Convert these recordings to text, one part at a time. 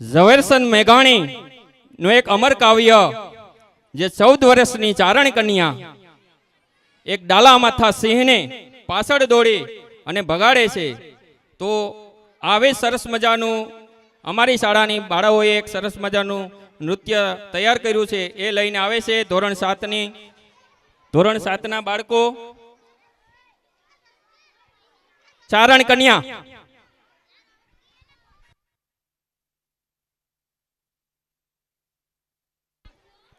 ઝવેરચંદ મેઘાણી નું એક અમર કાવ્ય જે 14 વર્ષની ચારણ કન્યા એક ડાલા માથા સિંહને પાછળ દોડી અને ભગાડે છે. તો આવે સરસ મજાનું અમારી શાળાની બાળાઓએ એક સરસ મજાનું નૃત્ય તૈયાર કર્યું છે. એ લઈને આવે છે ધોરણ 7ના બાળકો ચારણ કન્યા.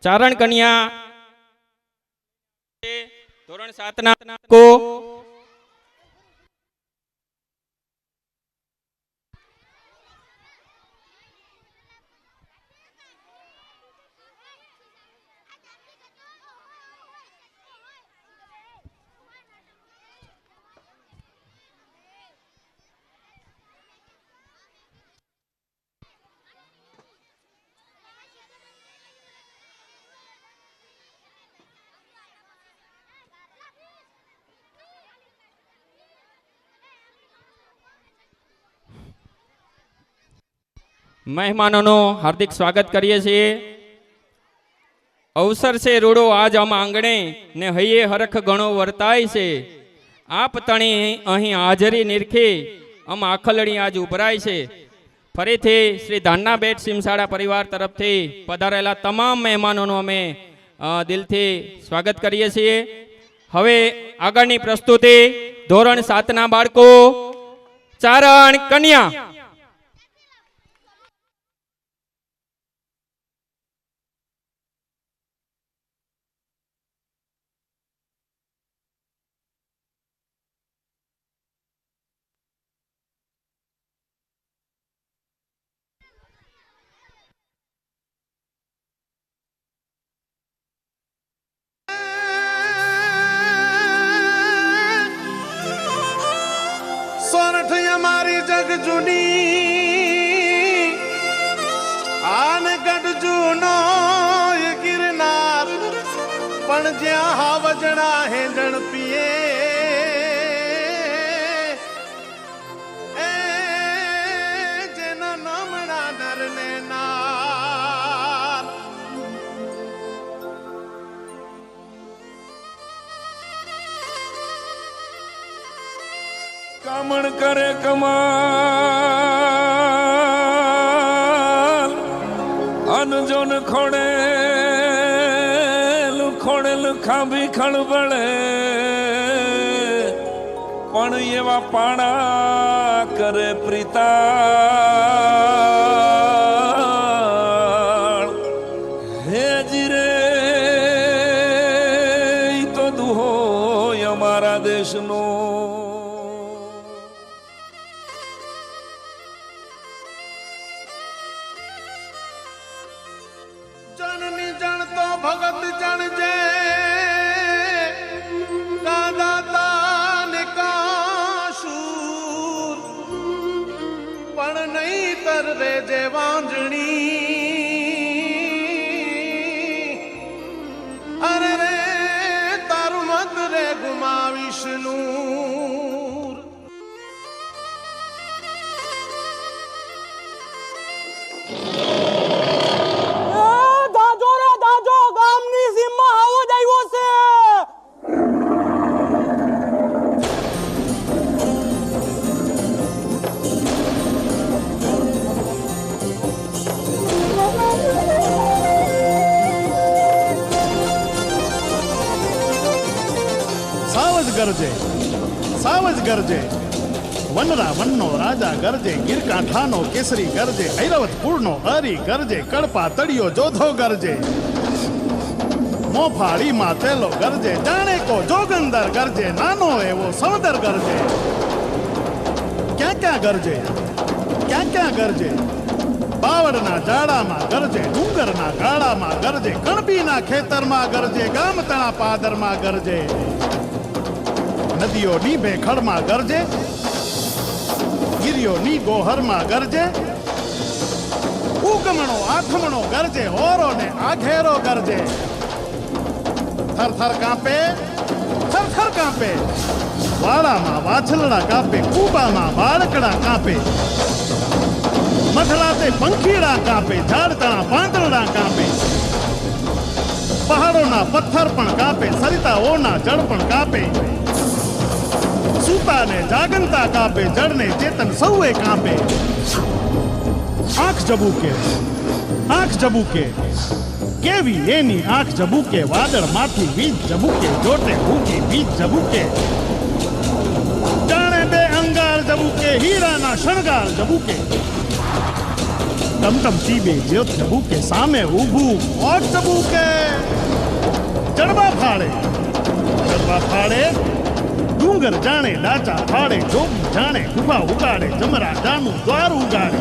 ચારણ કન્યા ધોરણ 7ના બાળકો મહેમાનોનું હાર્દિક સ્વાગત કરીએ છીએ. અવસર છે રૂડો આજ આમ આંગણે ને હૈયે હરખ ઘણો વર્તાય છે. આપ તણી અહીં હાજરી નિરખી આમ આખલડી આજ ઉભરાય છે. ફરીથી શ્રી ધાનના બેટ સિમસાડા પરિવાર તરફથી પધારેલા તમામ મહેમાનોનું અમે દિલથી સ્વાગત કરીએ છીએ. હવે આગળની પ્રસ્તુતિ ધોરણ 7ના બાળકો ચારણ કન્યા. સોરઠ અમારી જગ જૂની આન ગઢ જૂનો ગિરનાર પણ જ્યાં હાવજણા હેંજણ પીએ એ જેના નામના નરને નાર. કામણ કરે કમાલ અનજોન ખોડેલ ખાંભી ખળબળે પણ એવા પાણા કરે પ્રીતાળ. હે જીરે ઈ તો દુહો અમારા દેશનો. જનની જણ તો ભગત જણજે કા દાતા ને કા શૂર પણ નહીં તર રે જે વાંજણી અરે રે તારું મત રે ગુમાવીશ નૂર. સાવજ ગરજે વનરા વનનો રાજા ગરજે ગીરકાંઠાનો કેસરી ગરજે ઐરાવત કુળનો હરી ગરજે કડપા તળિયો જોધો ગરજે મોફાળીમાં તેલો ગરજે જાણે કો જોગંદર ગરજે નાનો એવો સમદર ગરજે. ક્યાં ગરજે ક્યાં ગરજે બાવળના જાડામાં ગરજે ડુંગરના ગાળામાં ગરજે કણબીના ખેતરમાં ગરજે ગામતણા પાદરમાં ગરજે નદીઓની ભેખડમાં ગરજે ગિરિયોની ગોહરમાં ગરજે ઉગમણો આથમણો ગરજે ઓરો ને આઘેરો ગરજે. થરથર કાંપે વાળામાં વાછલડા કાપે કૂબામાં બાળકડા કાપે મથલાતે પંખીડા કાપે, ઝાડ તણા પાંદડા કાપે, પહાડોના પથ્થર પણ કાપે, સરિતાઓના જળ પણ કાપે, સૂતાને જાગંતા કાપે, જળને ચેતન સૌએ કાપે. આંખ જબુકે, આંખ જબુકે, કેવી એની આંખ જબુકે, વાદળમાંથી વીજ જબુકે, જોટે ભૂકી બીજ જબુકે, જાણે બે અંગાર જબુકે, હીરાના શણગાર જબુકે, ટમટમતી બે જ્યોત જબુકે, સામે ઊભું મોત જબુકે. જડબા ફાળે, જડબા ફાળે, ડુંગર જાણે ડાચા ફાડે, જોગી જાણે ગુફા ઉગાડે, જમરા જાનું દ્વાર ઉગાડે,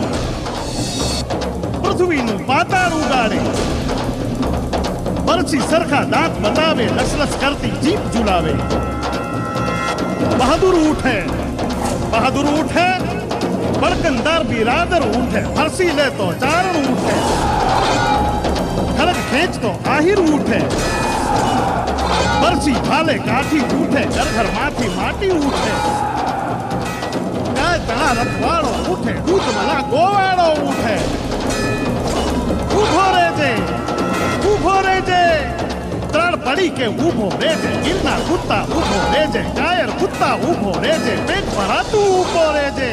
પૃથ્વીનું પાતાળ ઉગાડે, પરછી સરખા દાંત બતાવે, લસલસ કરતી જીભ ઝુલાવે. બહાદુર ઉઠે, બહાદુર ઉઠે, બળકંદાર બિરાદર ઉઠે, ફરસી લે તો ચારણ ઉઠે, ખરગ ખેંચતો આહિર ઉઠે, પરસી ભાલે કાઠી ઉઠે, ઘર માંથી માટી ઉઠે, ગાય તણા રખવાડો ઉઠે, દૂધ મલા ગોવાળો ઉઠે. ઉભો રેજે, ઉભો રેજે, ત્રણ પડી કે ઉભો રેજે, ગિરના કુત્તા ઉભો રેજે, કાયર કુત્તા ઉભો રેજે, પેટ ભરાતું ઉભો રેજે,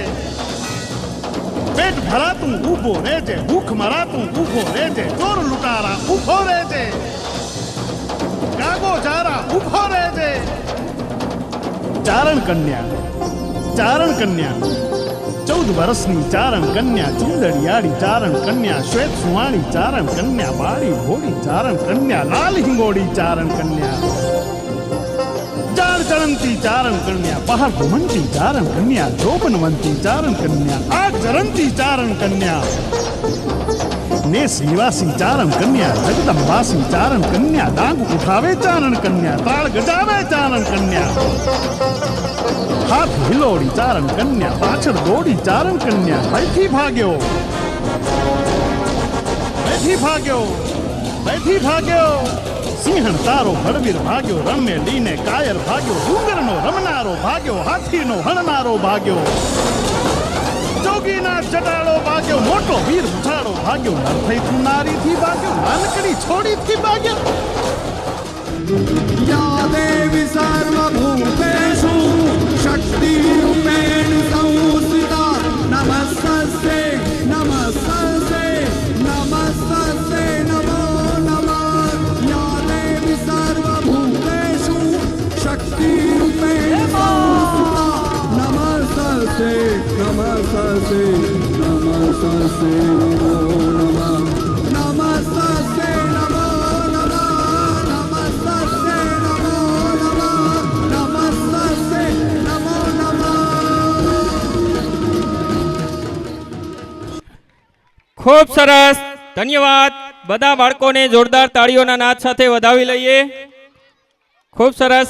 પેટ ભરાતું ઉભો રેજે, ભૂખ મરાતું ઉભો રેજે, ચોર લૂંટારા ઉભો રેજે, ગાગો જારા ઉભો રેજે. ચારણ કન્યા, ચારણ કન્યા, 14 વર્ષની ચારણ કન્યા, ચુંદડિયાળી ચારણ કન્યા, શ્વેત સુવાણી ચારણ કન્યા, બાળી ઘોડી ચારણ કન્યા, લાલ હિંગોડી ચારણ કન્યા, જાણ ચણંતી ચારણ કન્યા, બહાર ઘુમંતી ચારણ કન્યા, જોબનવંતી ચારણ કન્યા, આગ જરંતી ચારણ કન્યા, नेस निवासी चारण कन्या, जगदम्बासी चारण कन्या, डांग उठावे चारण कन्या, ताल गजावे चारण कन्या, हाथ हिलोड़ी चारण कन्या, पाछड़ दौड़ी चारण कन्या, बैठी भाग्यो, बैठी भाग्यो, बैठी भाग्यो, सिंहण तारो भड़वीर भाग्यो, रमे लीने कायर भाग्यो, डूंगरनो रमनारो भाग्यो, हाथीनो हणनारो भाग्यो, जोगीना जटाड़ो भाग्यो, मोटो वीर मुठाड़ो भाग्यो, नर थई तू नारी थी भाग्यो, नानकड़ी छोड़ी थी भाग्यो. या देवी सर्वभूतेषु शक्तिरूपेण संस्थिता, नमस्तस्यै नमस्तस्यै नमस्तस्यै नमो नमः. या देवी सर्वभूतेषु शक्तिरूपेण संस्थिता, नमस्तस्यै नमस्तस्यै नमस्तस्यै नमो नमः. नमस्तस्यै नमो नमः, नमस्तस्यै नमो नमः, नमस्तस्यै नमो नमः. ખૂબ સરસ, ધન્યવાદ. બધા બાળકોને જોરદાર તાળીઓના નાદ સાથે વધાવી લઈએ. ખૂબ સરસ.